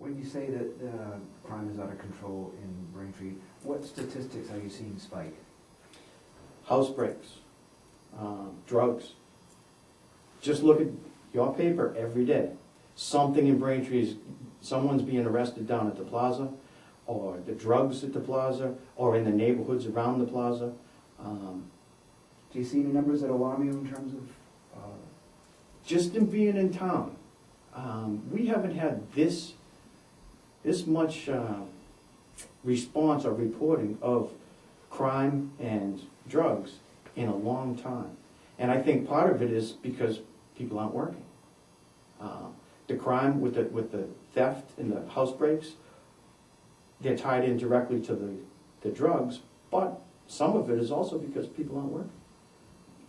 When you say that crime is out of control in Braintree, what statistics are you seeing spike? House breaks, drugs. Just look at your paper every day. Something in Braintree is, someone's being arrested down at the plaza, or the drugs at the plaza, or in the neighborhoods around the plaza. Do you see any numbers that alarm you in terms of? Just in being in town, we haven't had this much response or reporting of crime and drugs in a long time. And I think part of it is because people aren't working. The crime with the theft and the house breaks, they're tied in directly to the drugs, but some of it is also because people aren't working.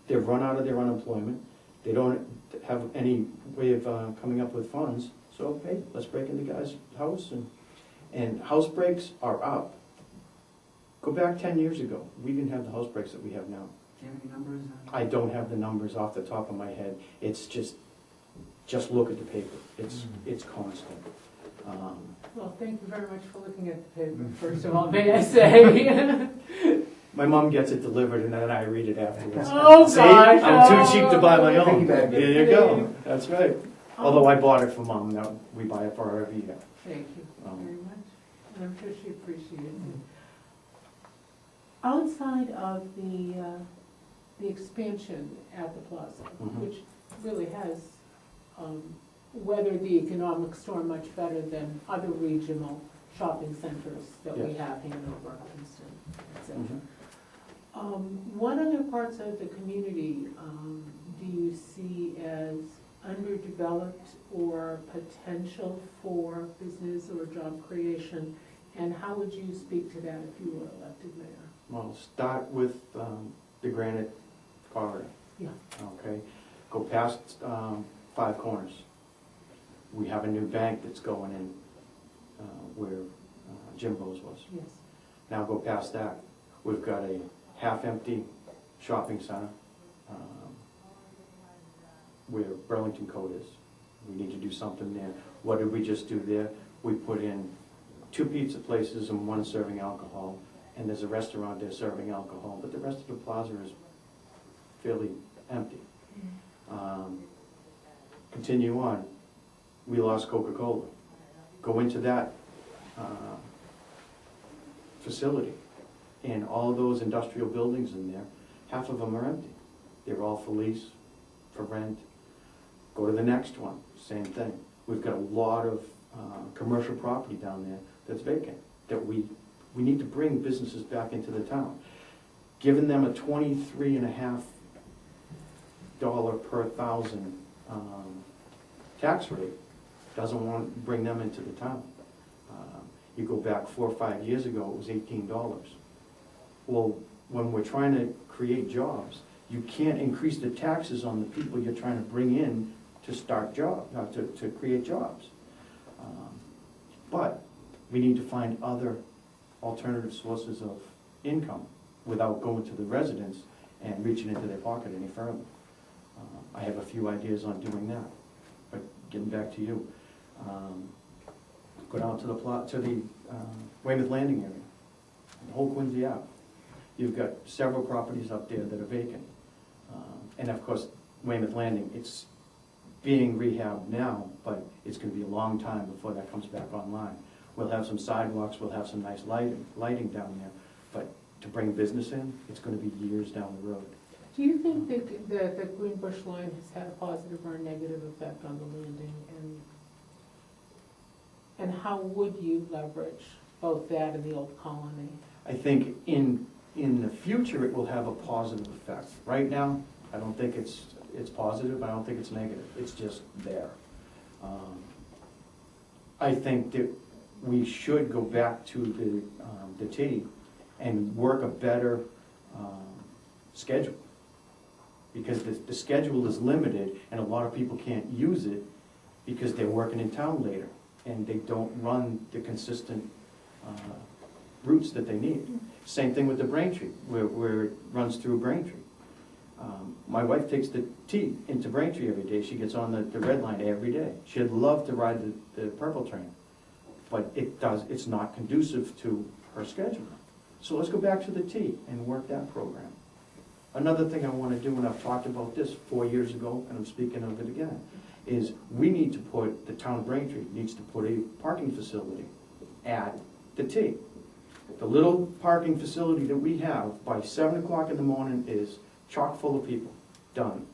They've run out of their unemployment. They don't have any way of coming up with funds. So, hey, let's break into the guy's house. And house breaks are up. Go back 10 years ago. We didn't have the house breaks that we have now. Do you have any numbers? I don't have the numbers off the top of my head. It's just look at the paper. It's constant. Well, thank you very much for looking at the paper, first of all, may I say. My mom gets it delivered and then I read it afterwards. Oh, See, gosh. I'm too cheap to buy my own. Piggyback. There you go. That's right. Although I bought it for Mom, now we buy it for her every year. Thank you very much. And I'm sure she appreciates it. Outside of the expansion at the plaza, which really has weathered the economic storm much better than other regional shopping centers that we have, Hanover, Princeton, etc. What other parts of the community do you see as underdeveloped or potential for business or job creation, and how would you speak to that if you were elected mayor? Well, start with the granite corridor. Yeah. Okay. Go past Five Corners. We have a new bank that's going in where Jimbo's was. Yes. Now go past that. We've got a half-empty shopping center where Burlington Coat is. We need to do something there. What did we just do there? We put in 2 pizza places and 1 serving alcohol, and there's a restaurant there serving alcohol, but the rest of the plaza is fairly empty. Continue on. We lost Coca-Cola. Go into that facility, and all of those industrial buildings in there, half of them are empty. They're all for lease, for rent. Go to the next one, same thing. We've got a lot of commercial property down there that's vacant, that we need to bring businesses back into the town. Giving them a $23.50 per thousand tax rate doesn't want to bring them into the town. You go back 4 or 5 years ago, it was $18. Well, when we're trying to create jobs, you can't increase the taxes on the people you're trying to bring in to start jobs, to create jobs. But we need to find other alternative sources of income without going to the residents and reaching into their pocket any further. I have a few ideas on doing that, but getting back to you. Go down to the Weymouth Landing area, the whole Quincy Ave. You've got several properties up there that are vacant. And of course, Weymouth Landing, it's being rehabbed now, but it's going to be a long time before that comes back online. We'll have some sidewalks, we'll have some nice lighting down there, but to bring business in, it's going to be years down the road. Do you think that the Greenbush line has had a positive or a negative effect on the landing, and how would you leverage both that and the old colony? I think in the future it will have a positive effect. Right now, I don't think it's positive, I don't think it's negative, it's just there. I think that we should go back to the T and work a better schedule, because the schedule is limited and a lot of people can't use it because they're working in town later and they don't run the consistent routes that they need. Same thing with the Braintree, where it runs through Braintree. My wife takes the T into Braintree every day. She gets on the red line every day. She'd love to ride the purple train, but it's not conducive to her schedule. So let's go back to the T and work that program. Another thing I want to do, and I've talked about this 4 years ago, and I'm speaking of it again, is the town of Braintree needs to put a parking facility at the T. The little parking facility that we have by 7 o'clock in the morning is chock full of people, done.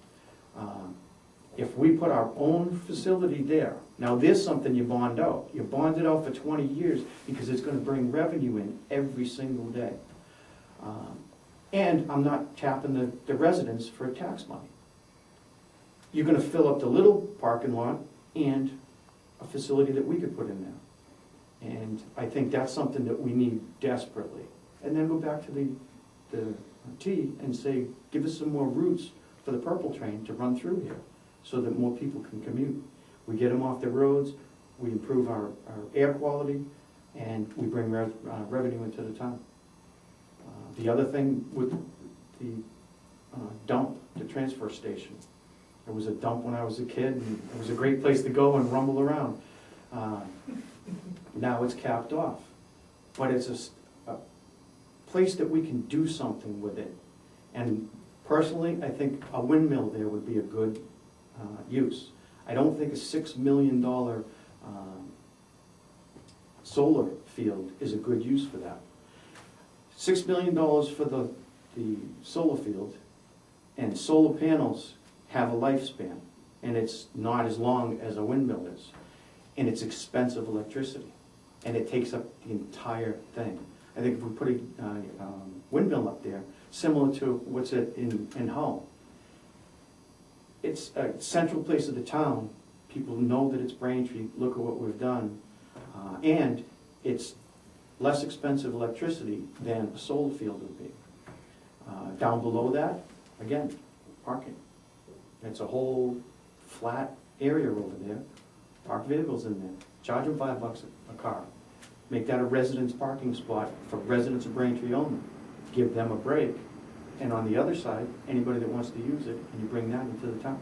If we put our own facility there, now there's something you bond out. You bond it out for 20 years because it's going to bring revenue in every single day. And I'm not tapping the residents for tax money. You're going to fill up the little parking lot and a facility that we could put in there. And I think that's something that we need desperately. And then go back to the T and say, give us some more routes for the purple train to run through here so that more people can commute. We get them off the roads, we improve our air quality, and we bring revenue into the town. The other thing with the dump, the transfer station. There was a dump when I was a kid, and it was a great place to go and rumble around. Now it's capped off. But it's a place that we can do something with it. And personally, I think a windmill there would be a good use. I don't think a $6 million solar field is a good use for that. $6 million for the solar field, and solar panels have a lifespan, and it's not as long as a windmill is, and it's expensive electricity, and it takes up the entire thing. I think if we put a windmill up there, similar to what's in Hull, it's a central place of the town. People know that it's Braintree, look at what we've done, and it's less expensive electricity than a solar field would be. Down below that, again, parking. It's a whole flat area over there. Park vehicles in there. Charge them $5 a car. Make that a residence parking spot for residents of Braintree only. Give them a break. And on the other side, anybody that wants to use it, and you bring that into the town.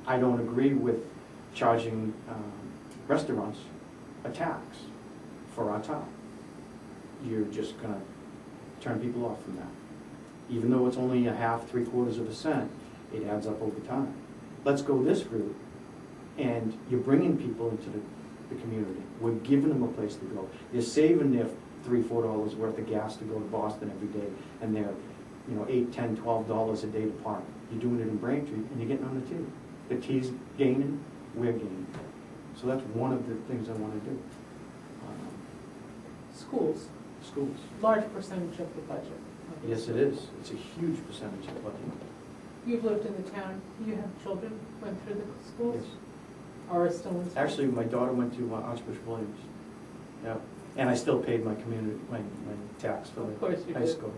I don't agree with charging restaurants a tax for our town. You're just going to turn people off from that. Even though it's only a half, 3/4 of a cent, it adds up over time. Let's go this route, and you're bringing people into the community. We're giving them a place to go. You're saving their $3-4 worth of gas to go to Boston every day, and they're $8, $10, $12 a day to park. You're doing it in Braintree, and you're getting on the T. The T's gaining, we're gaining. So that's one of the things I want to do. Schools, Schools. large percentage of the budget. Yes, it is. It's a huge percentage of the budget. You've lived in the town, you have children, went through the schools? Yes. Or are still in school? Actually, my daughter went to Archbishop Williams. Yeah. And I still paid my tax for Of course you high did. school.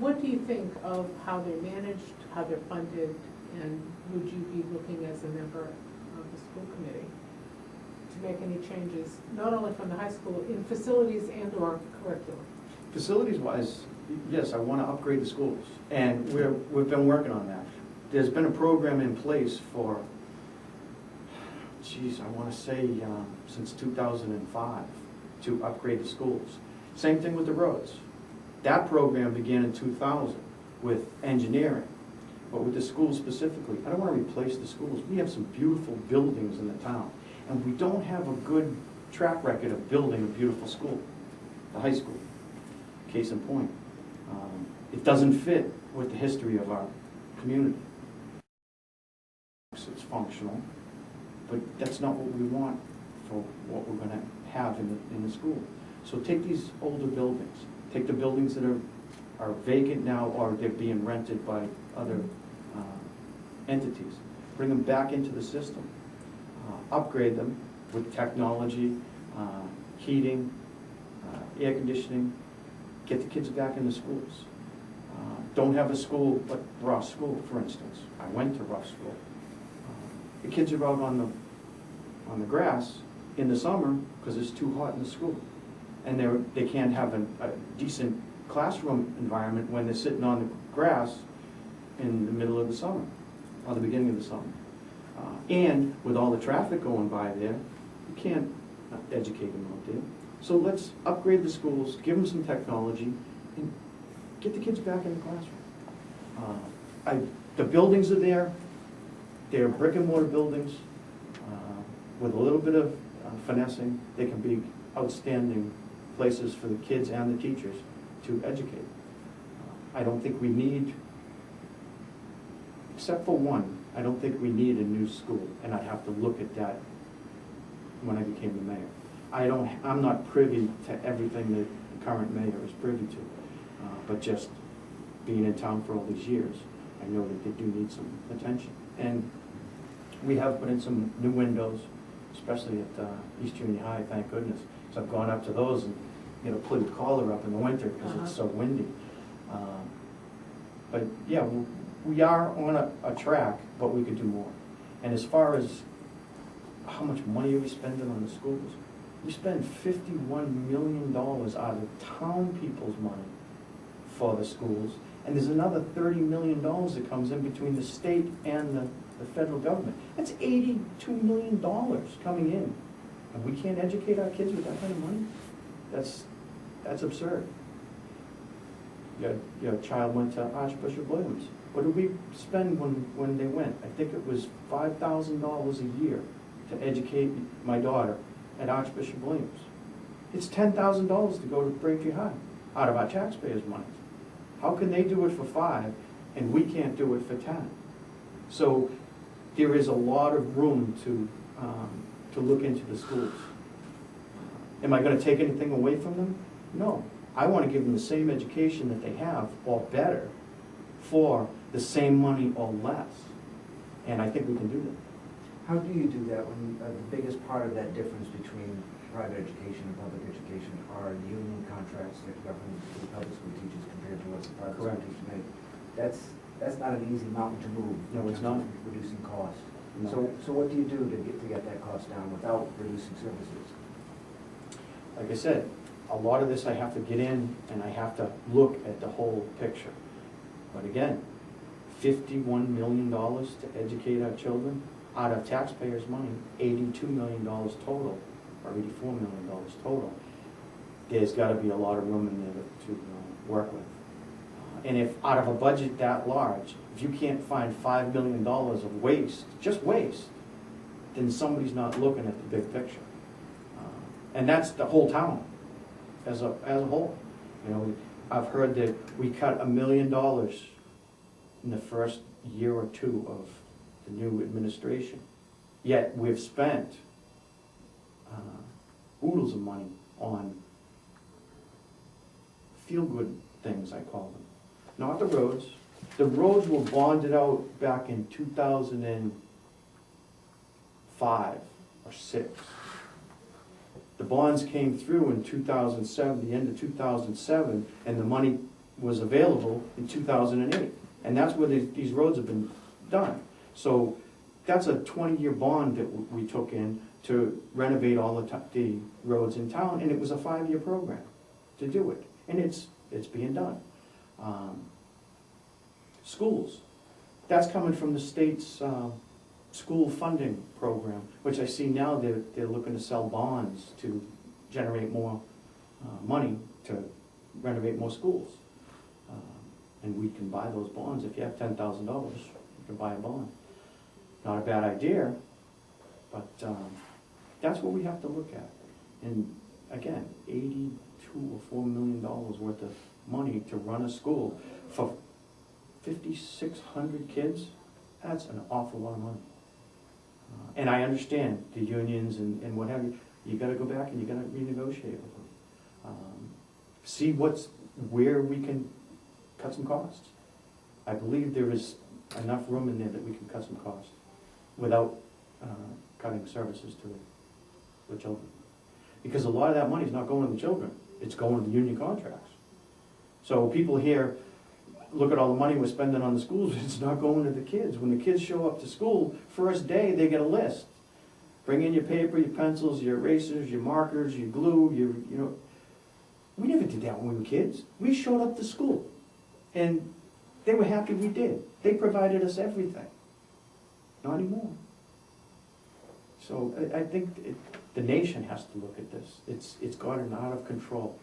What do you think of how they're managed, how they're funded, and would you be looking as a member of the school committee to make any changes, not only from the high school, in facilities and or curriculum? Facilities-wise, yes, I want to upgrade the schools, and we've been working on that. There's been a program in place for, I want to say since 2005 to upgrade the schools. Same thing with the roads. That program began in 2000 with engineering, but with the schools specifically, I don't want to replace the schools. We have some beautiful buildings in the town, and we don't have a good track record of building a beautiful school, the high school. Case in point. It doesn't fit with the history of our community. It's functional, but that's not what we want for what we're going to have in the school. So take these older buildings, take the buildings that are vacant now or they're being rented by other entities, bring them back into the system, upgrade them with technology, heating, air conditioning, get the kids back in the schools. Don't have a school like Ross School, for instance. I went to Ross School. The kids are out on the grass in the summer because it's too hot in the school, and they can't have a decent classroom environment when they're sitting on the grass in the middle of the summer or the beginning of the summer. And with all the traffic going by there, you can't educate them out there. So let's upgrade the schools, give them some technology, and get the kids back in the classroom. The buildings are there. They're brick and mortar buildings. With a little bit of finessing, they can be outstanding places for the kids and the teachers to educate. I don't think we need, except for one, I don't think we need a new school, and I'd have to look at that when I became the mayor. I'm not privy to everything that the current mayor is privy to, but just being in town for all these years, I know that they do need some attention. And we have put in some new windows, especially at East Junior High, thank goodness. So I've gone up to those and, put a collar up in the winter because it's so windy. But yeah, we are on a track, but we could do more. And as far as how much money are we spending on the schools, we spend $51 million out of town people's money for the schools, and there's another $30 million that comes in between the state and the federal government. That's $82 million coming in, and we can't educate our kids with that kind of money? That's absurd. Your child went to Archbishop Williams. What did we spend when they went? I think it was $5,000 a year to educate my daughter at Archbishop Williams. It's $10,000 to go to Braintree High out of our taxpayers' money. How can they do it for $5 and we can't do it for $10? So there is a lot of room to look into the schools. Am I going to take anything away from them? No. I want to give them the same education that they have, or better, for the same money or less. And I think we can do that. How do you do that when the biggest part of that difference between private education and public education are the union contracts that govern the public school teachers compared to what the private Correct. school teachers make? That's not an easy mountain to move. No, it's not. Reducing cost. No. So what do you do to get that cost down without reducing services? Like I said, a lot of this I have to get in and I have to look at the whole picture. But again, $51 million to educate our children out of taxpayers' money, $82 million total, or $84 million total. There's got to be a lot of room in there to work with. And if out of a budget that large, if you can't find $5 million of waste, just waste, then somebody's not looking at the big picture. And that's the whole town as a whole. I've heard that we cut $1 million in the first year or two of the new administration. Yet we've spent oodles of money on feel-good things, I call them. Not the roads. The roads were bonded out back in 2005 or 6. The bonds came through in 2007, the end of 2007, and the money was available in 2008. And that's where these roads have been done. So that's a 20-year bond that we took in to renovate all the roads in town, and it was a 5-year program to do it. And it's being done. Schools. That's coming from the state's school funding program, which I see now they're looking to sell bonds to generate more money to renovate more schools. And we can buy those bonds. If you have $10,000, you can buy a bond. Not a bad idea, but that's what we have to look at. And again, $82 or $4 million worth of money to run a school for 5,600 kids, that's an awful lot of money. And I understand the unions and what have you. You got to go back and you got to renegotiate with them. See where we can cut some costs. I believe there is enough room in there that we can cut some costs without cutting services to the children. Because a lot of that money is not going to the children. It's going to the union contracts. So people here look at all the money we're spending on the schools, it's not going to the kids. When the kids show up to school, first day they get a list. Bring in your paper, your pencils, your erasers, your markers, your glue, We never did that when we were kids. We showed up to school, and they were happy we did. They provided us everything. Not anymore. So I think the nation has to look at this. It's gotten out of control.